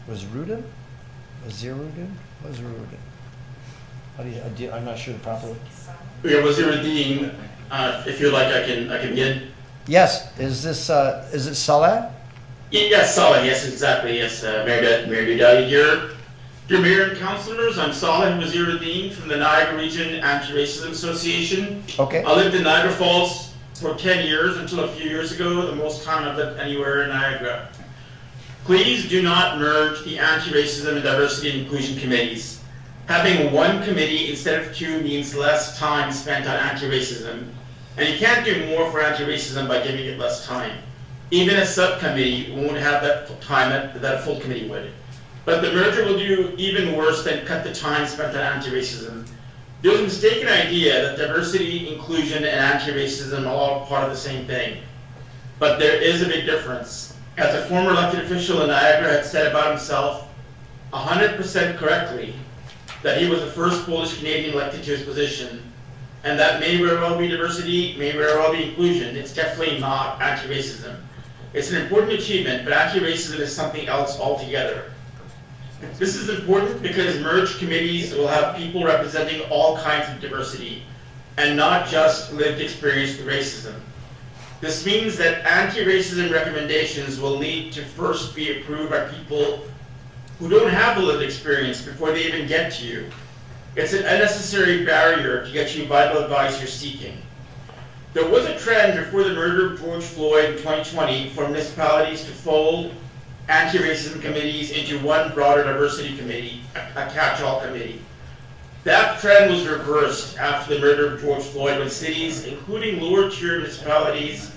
Waziruddin? Waziruddin? Waziruddin. How do you, I'm not sure the proper. Yeah, Waziruddin, if you like, I can begin. Yes, is it Saleh? Yes, Saleh, yes, exactly, yes. Mayor, your mayor and councilors, I'm Saleh Waziruddin from the Niagara Region Anti-Racism Association. Okay. I lived in Niagara Falls for 10 years until a few years ago, the most time I've lived anywhere in Niagara. Please do not merge the anti-racism and diversity and inclusion committees. Having one committee instead of two means less time spent on anti-racism. And you can't do more for anti-racism by giving it less time. Even a subcommittee won't have that time that a full committee would. But the merger will do even worse than cut the time spent on anti-racism. There's a mistaken idea that diversity, inclusion, and anti-racism are all part of the same thing. But there is a big difference. As a former elected official in Niagara had said about himself, 100% correctly, that he was the first Polish Canadian elected to his position, and that may very well be diversity, may very well be inclusion. It's definitely not anti-racism. It's an important achievement, but anti-racism is something else altogether. This is important because merged committees will have people representing all kinds of diversity, and not just lived experience with racism. This means that anti-racism recommendations will need to first be approved by people who don't have the lived experience before they even get to you. It's an unnecessary barrier to get you vital advice you're seeking. There was a trend before the murder of George Floyd in 2020 for municipalities to fold anti-racism committees into one broader diversity committee, a catch-all committee. That trend was reversed after the murder of George Floyd when cities, including lower-tier municipalities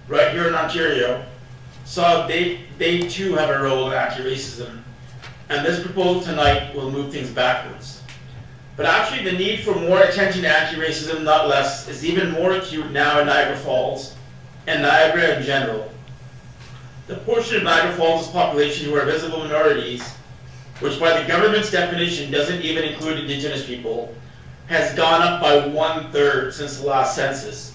right here in Ontario, saw they too have a role in anti-racism. And this proposal tonight will move things backwards. But actually the need for more attention to anti-racism, not less, is even more acute now in Niagara Falls, and Niagara in general. The portion of Niagara Falls' population who are visible minorities, which by the government's definition doesn't even include Indigenous people, has gone up by 1/3 since the last census.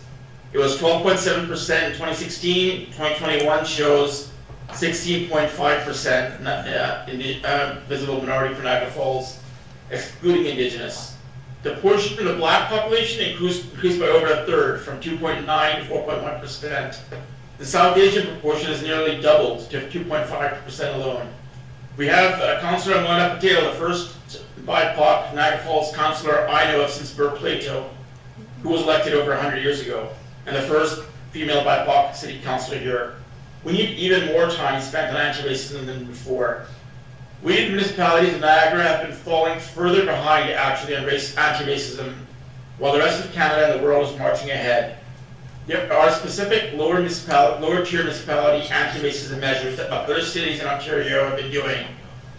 It was 12.7% in 2016, 2021 shows 16.5% visible minority for Niagara Falls, excluding Indigenous. The portion of the Black population increased by over 1/3, from 2.9 to 4.1%. The South Asian proportion has nearly doubled to 2.5% alone. We have Councillor Amanda Patel, the first BIPOC Niagara Falls councillor I know of since Burr Plato, who was elected over 100 years ago, and the first female BIPOC city councillor here. We need even more time spent on anti-racism than before. We in municipalities in Niagara have been falling further behind actually on anti-racism, while the rest of Canada and the world is marching ahead. There are specific lower tier municipality anti-racism measures that other cities in Ontario have been doing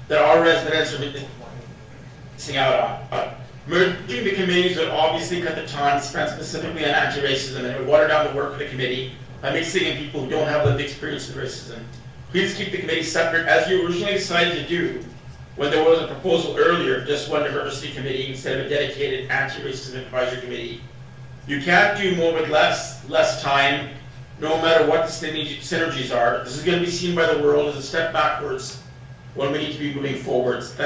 that our residents are missing out on. Merging the committees would obviously cut the time spent specifically on anti-racism, and it would water down the work of the committee by mixing in people who don't have lived experience with racism. Please keep the committee separate as you originally decided to do when there was a proposal earlier, just one diversity committee instead of a dedicated anti-racism advisory committee. You can't do more with less time, no matter what the synergies are. This is going to be seen by the world as a step backwards when we need to be moving forwards. Thank you.